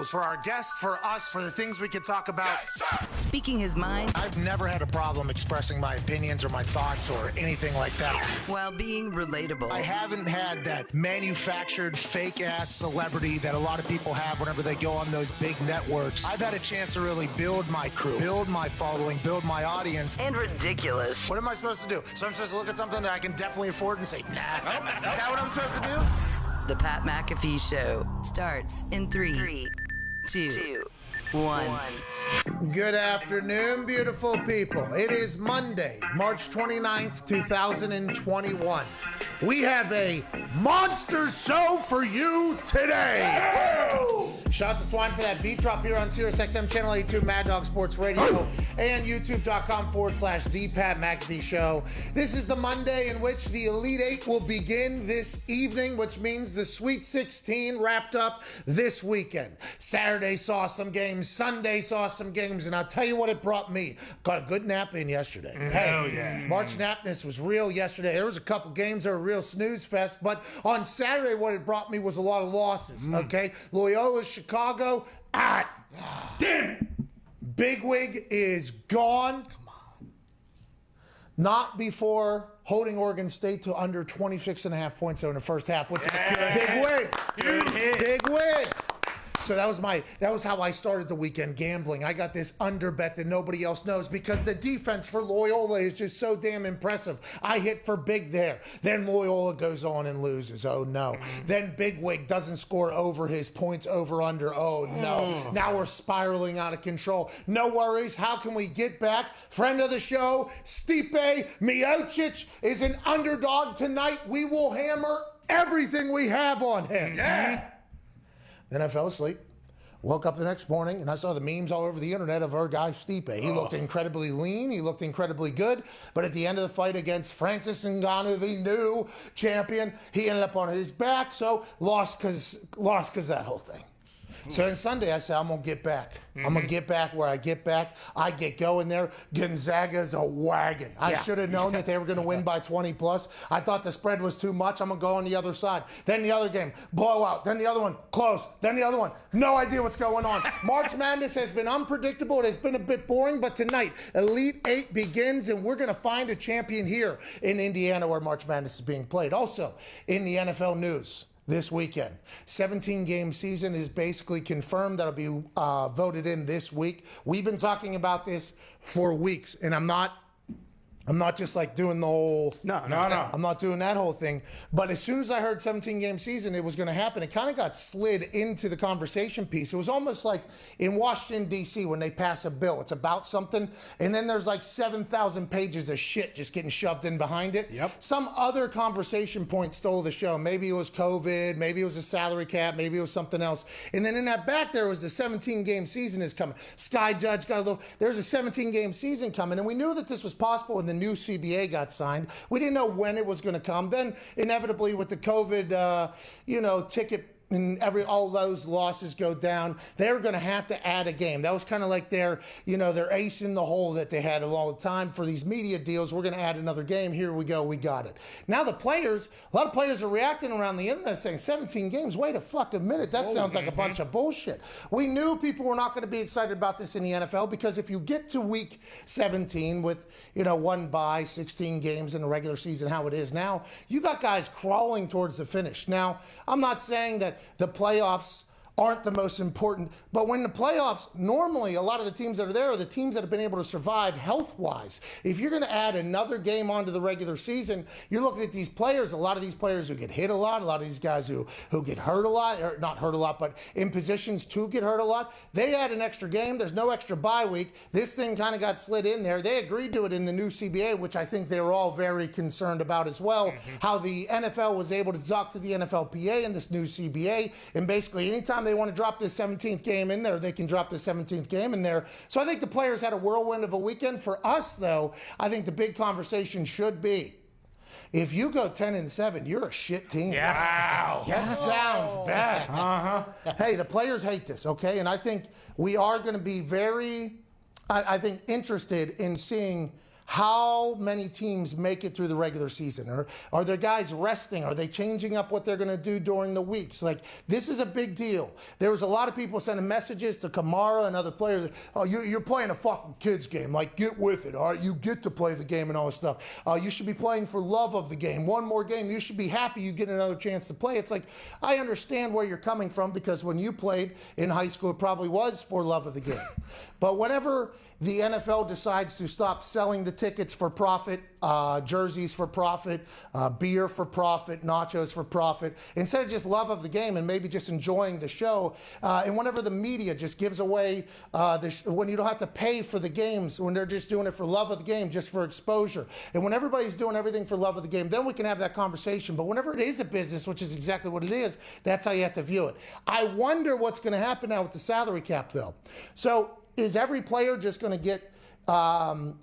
rules for our guests, for us, for the things we could talk about. Yes, speaking his mind. I've never had a problem expressing my opinions or my thoughts or anything like that. While being relatable. I haven't had that manufactured fake-ass celebrity that a lot of people have whenever they go on those big networks. I've had a chance to really build my crew, build my following, build my audience. And ridiculous. What am I supposed to do? So I'm supposed to look at something that I can definitely afford and say, nah. Is that what I'm supposed to do? The Pat McAfee Show starts in 3, 2, 1. Good afternoon, beautiful people. It is Monday, March 29th, 2021. We have a monster show for you today. Shout out to Twine for that beat drop here on SiriusXM Channel 82, Mad Dog Sports Radio, and YouTube.com/The Pat McAfee Show. This is the Monday in which the Elite Eight will begin this evening, which means the Sweet 16 wrapped up this weekend. Saturday saw some games, Sunday saw some games, and I'll tell you what it brought me. Got a good nap in yesterday. March Napness was real yesterday. There was a couple games that were real snooze fest, but on Saturday what it brought me was a lot of losses, okay? Loyola, Chicago, damn it. Bigwig is gone. Come on. Not before holding Oregon State to under 26.5 points in the first half. What's big win? Big win. So that was how I started the weekend gambling. I got this under bet that nobody else knows because the defense for Loyola is just so damn impressive. I hit for big there. Then Loyola goes on and loses. Oh no. Then Bigwig doesn't score over his points over under. Oh no. Now we're spiraling out of control. No worries. How can we get back? Friend of the show, Stipe Miocic is an underdog tonight. We will hammer everything we have on him. Yeah. Then I fell asleep, woke up the next morning, and I saw the memes all over the internet of our guy Stipe. He looked incredibly lean. He looked incredibly good. But at the end of the fight against Francis Ngannou, the new champion, he ended up on his back, so lost because that whole thing. So then Sunday, I said, I'm going to get back. I'm going to get back where I get back. I get going there. Gonzaga's a wagon. I should have known that they were going to win by 20 plus. I thought the spread was too much. I'm going to go on the other side. Then the other game, blowout. Then the other one, close. Then the other one, no idea what's going on. March Madness has been unpredictable. It has been a bit boring. But tonight, Elite Eight begins, and we're going to find a champion here in Indiana where March Madness is being played. Also, in the NFL news, this weekend, 17-game season is basically confirmed. That'll be voted in this week. We've been talking about this for weeks, and I'm not just like doing the whole... No. I'm not doing that whole thing. But as soon as I heard 17-game season, it was going to happen. It kind of got slid into the conversation piece. It was almost like in Washington, D.C., when they pass a bill. It's about something, and then there's like 7,000 pages of shit just getting shoved in behind it. Yep. Some other conversation point stole the show. Maybe it was COVID. Maybe it was a salary cap. Maybe it was something else. And then in that back there was the 17-game season is coming. Sky Judge got a little... There's a 17-game season coming, and we knew that this was possible in the new CBA got signed. We didn't know when it was going to come. Then inevitably with the COVID, ticket and all those losses go down, they were going to have to add a game. That was kind of like their ace in the hole that they had all the time for these media deals. We're going to add another game. Here we go. We got it. Now a lot of players are reacting around the internet saying 17 games. Wait a fucking minute. That sounds like a bunch of bullshit. We knew people were not going to be excited about this in the NFL because if you get to week 17 with, one bye, 16 games in the regular season, how it is now, you got guys crawling towards the finish. Now, I'm not saying that the playoffs aren't the most important, but when the playoffs, normally a lot of the teams that are there are the teams that have been able to survive health-wise. If you're going to add another game onto the regular season, you're looking at these players, a lot of these players who get hit a lot these guys who get hurt a lot, or not hurt a lot, but in positions to get hurt a lot. They add an extra game. There's no extra bye week. This thing kind of got slid in there. They agreed to it in the new CBA, which I think they were all very concerned about as well, how the NFL was able to talk to the NFLPA in this new CBA, and basically anytime they want to drop this 17th game in there, they can drop the 17th game in there. So I think the players had a whirlwind of a weekend. For us, though, I think the big conversation should be, if you go 10-7, you're a shit team. Yeah. Wow. That sounds bad. Hey, the players hate this, okay? And I think we are going to be very, interested in seeing how many teams make it through the regular season? Or are there guys resting? Are they changing up what they're going to do during the weeks? Like, this is a big deal. There was a lot of people sending messages to Kamara and other players. Oh, you're playing a fucking kids game. Like, get with it. All right, you get to play the game and all this stuff. You should be playing for love of the game. One more game. You should be happy you get another chance to play. It's like, I understand where you're coming from, because when you played in high school, it probably was for love of the game. But whenever the NFL decides to stop selling the tickets for profit, jerseys for profit, beer for profit, nachos for profit, instead of just love of the game and maybe just enjoying the show, and whenever the media just gives away, when you don't have to pay for the games, when they're just doing it for love of the game, just for exposure, and when everybody's doing everything for love of the game, then we can have that conversation. But whenever it is a business, which is exactly what it is, that's how you have to view it. I wonder what's going to happen now with the salary cap, though. So, is every player just going to get,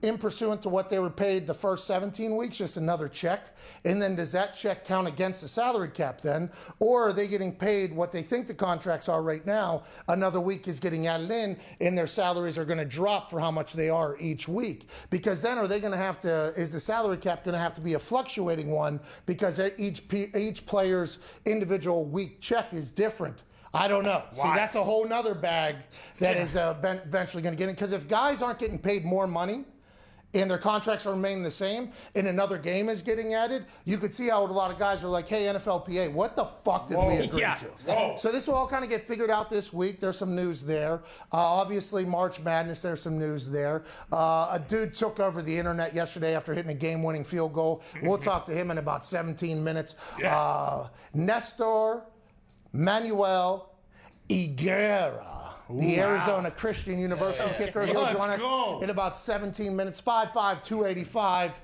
in pursuant to what they were paid the first 17 weeks, just another check? And then does that check count against the salary cap then? Or are they getting paid what they think the contracts are right now? Another week is getting added in, and their salaries are going to drop for how much they are each week. Because then are they going to have to, is the salary cap going to have to be a fluctuating one, because each player's individual week check is different? I don't know. Why? See, that's a whole nother bag that is eventually going to get in. Because if guys aren't getting paid more money and their contracts are remaining the same and another game is getting added, you could see how a lot of guys are like, hey, NFLPA, what the fuck did we agree to? Whoa. So this will all kind of get figured out this week. There's some news there. Obviously, March Madness, there's some news there. A dude took over the internet yesterday after hitting a game-winning field goal. We'll talk to him in about 17 minutes. Nestor Manuel Higuera, the Arizona Christian University kicker. He'll join us in about 17 minutes. 5'5", 285,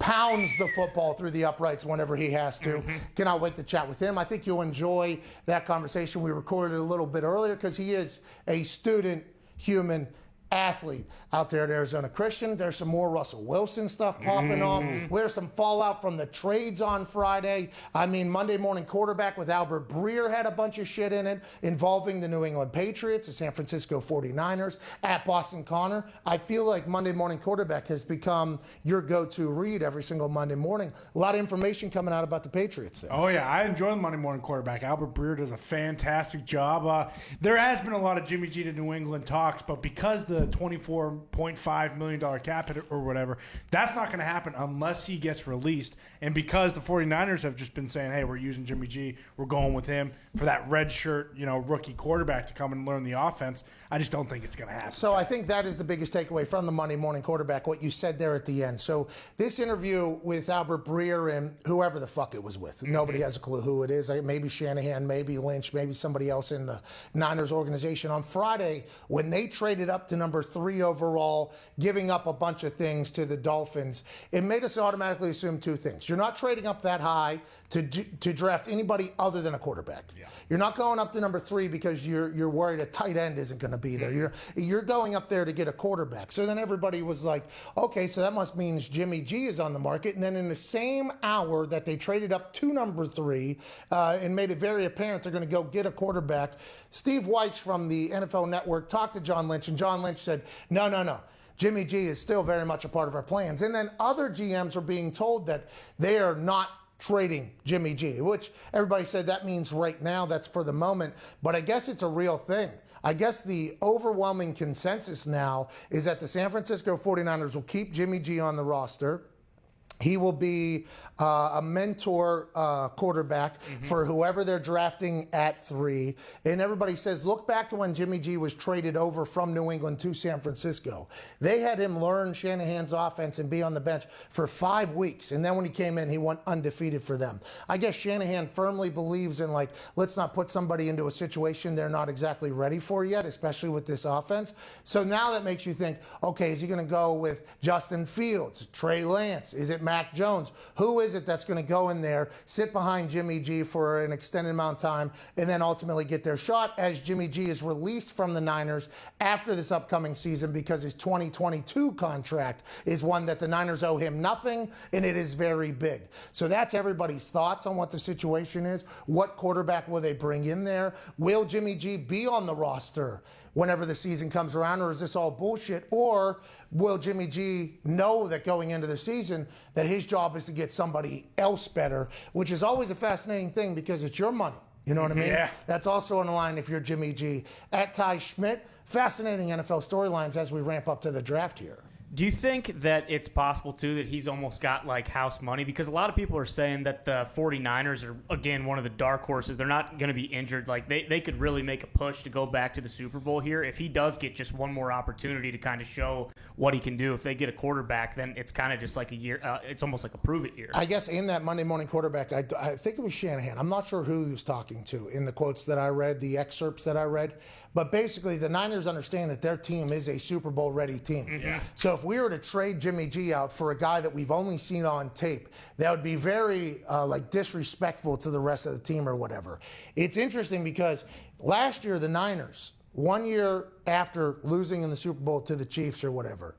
pounds the football through the uprights whenever he has to. Cannot wait to chat with him. I think you'll enjoy that conversation. We recorded it a little bit earlier because he is a student human athlete out there at Arizona Christian. There's some more Russell Wilson stuff popping off. There's some fallout from the trades on Friday. I mean, Monday Morning Quarterback with Albert Breer had a bunch of shit in it involving the New England Patriots, the San Francisco 49ers, at Boston Connor. I feel like Monday Morning Quarterback has become your go-to read every single Monday morning. A lot of information coming out about the Patriots there. Oh, yeah. I enjoy the Monday Morning Quarterback. Albert Breer does a fantastic job. There has been a lot of Jimmy G to New England talks, but because the $24.5 million cap hit or whatever, that's not going to happen unless he gets released. And because the 49ers have just been saying, hey, we're using Jimmy G, we're going with him for that red shirt, rookie quarterback to come and learn the offense, I just don't think it's going to happen. So I think that is the biggest takeaway from the Monday Morning Quarterback, what you said there at the end. So this interview with Albert Breer and whoever the fuck it was with, nobody has a clue who it is. Maybe Shanahan, maybe Lynch, maybe somebody else in the Niners organization. On Friday, when they traded up to number 3 overall, giving up a bunch of things to the Dolphins, it made us automatically assume two things. You're not trading up that high to draft anybody other than a quarterback. You're not going up to number 3 because you're worried a tight end isn't going to be there. You're going up there to get a quarterback. So then everybody was like, okay, so that must mean Jimmy G is on the market. And then in the same hour that they traded up to number 3 and made it very apparent they're going to go get a quarterback, Steve Weich from the NFL Network talked to John Lynch, and John Lynch said, no. Jimmy G is still very much a part of our plans. And then other GMs are being told that they are not trading Jimmy G, which everybody said that means right now, that's for the moment. But I guess it's a real thing. I guess the overwhelming consensus now is that the San Francisco 49ers will keep Jimmy G on the roster. He will be a mentor quarterback for whoever they're drafting at 3. And everybody says, look back to when Jimmy G was traded over from New England to San Francisco. They had him learn Shanahan's offense and be on the bench for 5 weeks. And then when he came in, he went undefeated for them. I guess Shanahan firmly believes in, let's not put somebody into a situation they're not exactly ready for yet, especially with this offense. So now that makes you think, okay, is he going to go with Justin Fields, Trey Lance? Is it Mac Jones. Who is it that's going to go in there, sit behind Jimmy G for an extended amount of time, and then ultimately get their shot as Jimmy G is released from the Niners after this upcoming season because his 2022 contract is one that the Niners owe him nothing, and it is very big. So that's everybody's thoughts on what the situation is. What quarterback will they bring in there? Will Jimmy G be on the roster whenever the season comes around, or is this all bullshit? Or will Jimmy G know that going into the season that his job is to get somebody else better, which is always a fascinating thing because it's your money. You know what I mean? Yeah. That's also on the line if you're Jimmy G. At Ty Schmidt, fascinating NFL storylines as we ramp up to the draft here. Do you think that it's possible, too, that he's almost got, like, house money? Because a lot of people are saying that the 49ers are, again, one of the dark horses. They're not going to be injured. Like, they could really make a push to go back to the Super Bowl here. If he does get just one more opportunity to kind of show what he can do, if they get a quarterback, then it's kind of just like a year. It's almost like a prove-it year. I guess in that Monday morning quarterback, I think it was Shanahan. I'm not sure who he was talking to in the quotes that I read, the excerpts that I read. But basically, the Niners understand that their team is a Super Bowl-ready team. Yeah. So if we were to trade Jimmy G out for a guy that we've only seen on tape, that would be very disrespectful to the rest of the team or whatever. It's interesting because last year, the Niners, 1 year after losing in the Super Bowl to the Chiefs or whatever,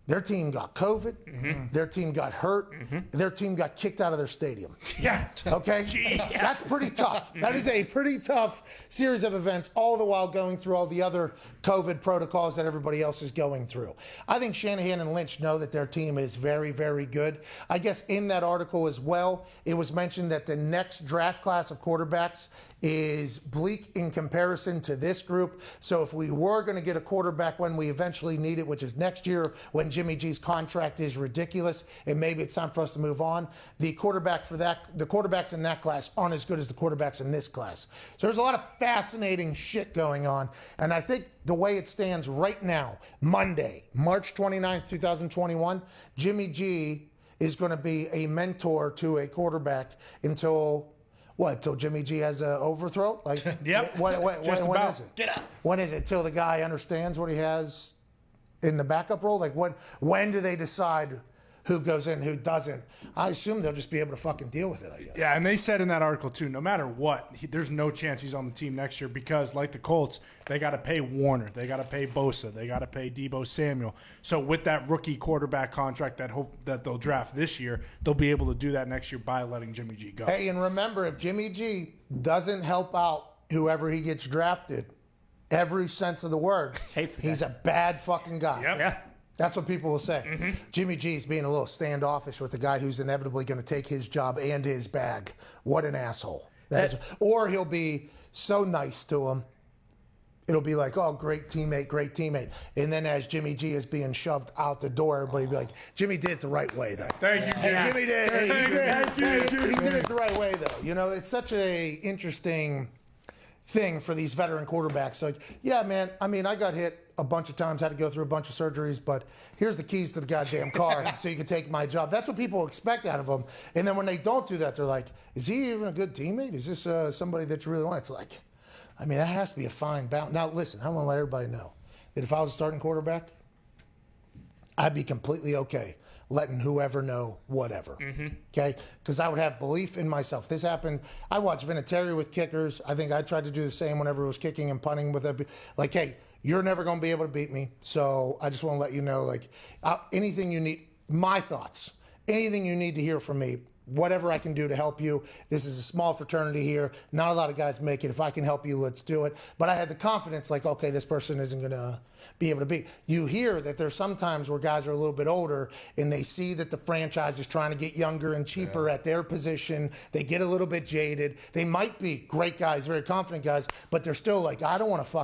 their team got COVID. Mm-hmm. Their team got hurt. Mm-hmm. Their team got kicked out of their stadium. Yeah. Okay? That's pretty tough. That is a pretty tough series of events, all the while going through all the other COVID protocols that everybody else is going through. I think Shanahan and Lynch know that their team is very, very good. I guess in that article as well, it was mentioned that the next draft class of quarterbacks is bleak in comparison to this group. So if we were going to get a quarterback when we eventually need it, which is next year when Jimmy G's contract is ridiculous and maybe it's time for us to move on, the quarterbacks in that class aren't as good as the quarterbacks in this class. So there's a lot of fascinating shit going on. And I think the way it stands right now, Monday, March 29th, 2021, Jimmy G is going to be a mentor to a quarterback until Jimmy G has an overthrow? Like, yep. When Just is about. it? Get up. When is it? Till the guy understands what he has in the backup role? Like, when do they decide who goes in, who doesn't? I assume they'll just be able to fucking deal with it, I guess. Yeah, and they said in that article, too, no matter what, there's no chance he's on the team next year because, like the Colts, they got to pay Warner. They got to pay Bosa. They got to pay Deebo Samuel. So with that rookie quarterback contract that they'll draft this year, they'll be able to do that next year by letting Jimmy G go. Hey, and remember, if Jimmy G doesn't help out whoever he gets drafted, every sense of the word, he's a bad fucking guy. Yep. Yeah. That's what people will say. Mm-hmm. Jimmy G's being a little standoffish with the guy who's inevitably going to take his job and his bag. What an asshole. Or he'll be so nice to him, it'll be like, oh, great teammate, great teammate. And then as Jimmy G is being shoved out the door, everybody will be like, Jimmy did it the right way, though. Thank you, Jimmy. Jimmy did. He did it the right way, though. You know, it's such a interesting thing for these veteran quarterbacks. Like, yeah, man, I mean, I got hit a bunch of times, had to go through a bunch of surgeries, but here's the keys to the goddamn car so you can take my job. That's what people expect out of them. And then when they don't do that, they're like, is he even a good teammate? Is this somebody that you really want? It's like, I mean, that has to be a fine balance. Now, listen, I want to let everybody know that if I was a starting quarterback, I'd be completely okay letting whoever know whatever, okay? Because I would have belief in myself. This happened. I watched Vinatieri with kickers. I think I tried to do the same whenever it was kicking and punting with it. Like, hey, you're never going to be able to beat me, so I just want to let you know, like, anything you need, my thoughts, anything you need to hear from me, whatever I can do to help you. This is a small fraternity here. Not a lot of guys make it. If I can help you, let's do it. But I had the confidence, like, okay, this person isn't going to be able to beat. You hear that there's some times where guys are a little bit older and they see that the franchise is trying to get younger and cheaper at their position. They get a little bit jaded. They might be great guys, very confident guys, but they're still like, I don't want to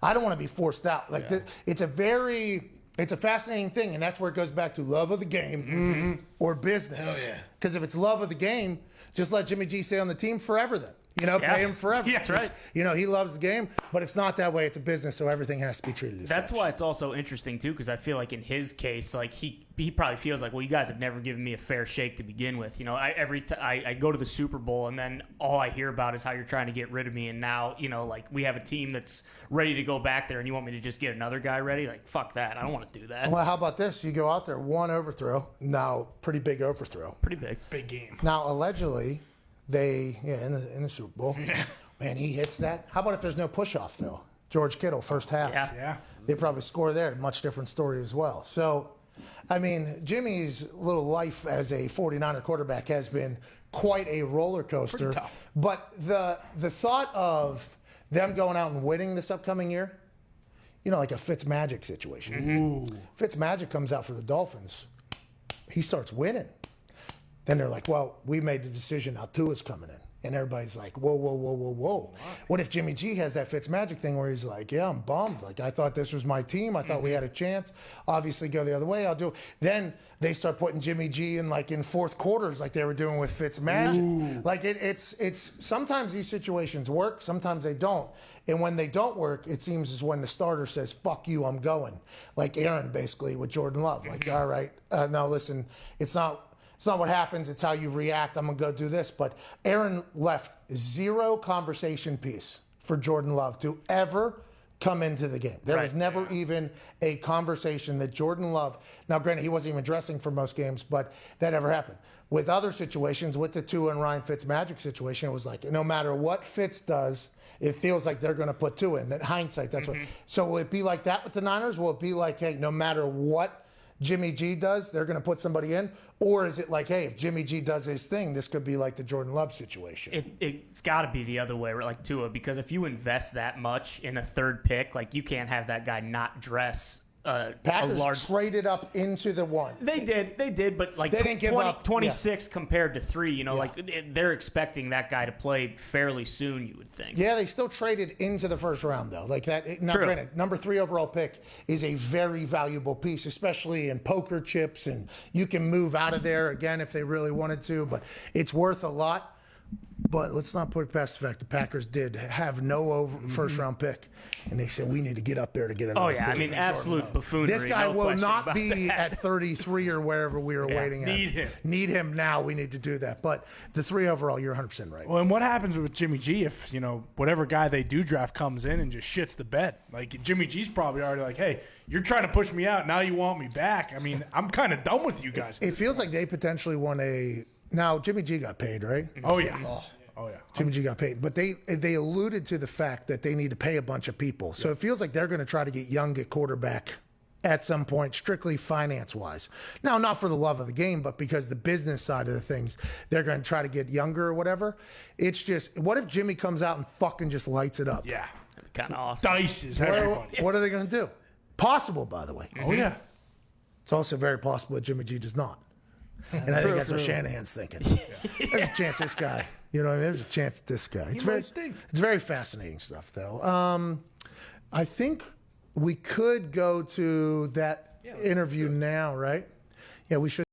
I don't want to be forced out. Like, it's a fascinating thing, and that's where it goes back to love of the game or business. Oh, yeah. Because if it's love of the game, just let Jimmy G stay on the team forever then. Pay him forever. Yeah, that's right. He loves the game, but it's not that way. It's a business, so everything has to be treated as That's such. why it's also interesting, too, because I feel like in his case, like he probably feels like, well, you guys have never given me a fair shake to begin with. I go to the Super Bowl, and then all I hear about is how you're trying to get rid of me, and now, like we have a team that's ready to go back there, and you want me to just get another guy ready? Like, fuck that. I don't want to do that. Well, how about this? You go out there, one overthrow. Now, pretty big overthrow. Pretty big. Big game. Now, allegedly, in the Super Bowl, man, he hits that. How about if there's no push-off, though? George Kittle, first half. Yeah. They probably score there. Much different story as well. So, I mean, Jimmy's little life as a 49er quarterback has been quite a roller coaster. Pretty tough. But the thought of them going out and winning this upcoming year, like a Fitzmagic situation. Fitzmagic comes out for the Dolphins. He starts winning. Then they're like, well, we made the decision. Now Tua's coming in. And everybody's like, whoa, whoa, whoa, whoa, whoa. What if Jimmy G has that Fitzmagic thing where he's like, yeah, I'm bummed. Like, I thought this was my team. I thought we had a chance. Obviously, go the other way. I'll do it. Then they start putting Jimmy G in fourth quarters like they were doing with Fitzmagic. Like, it's sometimes these situations work. Sometimes they don't. And when they don't work, it seems as when the starter says, fuck you, I'm going. Like Aaron, basically, with Jordan Love. Like, all right, now listen, it's not what happens. It's how you react. I'm going to go do this. But Aaron left zero conversation piece for Jordan Love to ever come into the game. There was never even a conversation that Jordan Love, now granted, he wasn't even dressing for most games, but that ever happened. With other situations, with the Tua and Ryan Fitzmagic situation, it was like, no matter what Fitz does, it feels like they're going to put Tua in. In hindsight, that's what. So will it be like that with the Niners? Will it be like, hey, no matter what Jimmy G does, they're going to put somebody in? Or is it like, hey, if Jimmy G does his thing, this could be like the Jordan Love situation? It's got to be the other way, like Tua, because if you invest that much in a third pick, like you can't have that guy not dress Packers traded up into the one. They did, but like they didn't give up 26 compared to 3. Like they're expecting that guy to play fairly soon. You would think. Yeah, they still traded into the first round though. Like that. Now, granted, number 3 overall pick is a very valuable piece, especially in poker chips, and you can move out of there again if they really wanted to. But it's worth a lot. But let's not put it past the fact the Packers did have no first-round pick, and they said we need to get up there to get another. Oh yeah, I mean absolute buffoonery. This guy will not be that. at 33 or wherever we were waiting at. Need him now. We need to do that. But the 3 overall, you're 100% right. Well, and what happens with Jimmy G if whatever guy they do draft comes in and just shits the bed? Like Jimmy G's probably already like, hey, you're trying to push me out. Now you want me back. I mean, I'm kind of done with you guys. It feels like they potentially want a. Now Jimmy G got paid, right? Oh yeah. Oh yeah. Jimmy G got paid, but they alluded to the fact that they need to pay a bunch of people. So it feels like they're going to try to get Young at quarterback at some point, strictly finance-wise. Now, not for the love of the game, but because the business side of the things, they're going to try to get Younger or whatever. It's just, what if Jimmy comes out and fucking just lights it up? Yeah. Kind of awesome. Dices everybody. What are they going to do? Possible, by the way. Oh yeah. It's also very possible that Jimmy G does not. And I think that's what Shanahan's thinking. There's a chance this guy, there's a chance this guy. It's very fascinating stuff, though. I think we could go to that interview now, right? Yeah, we should.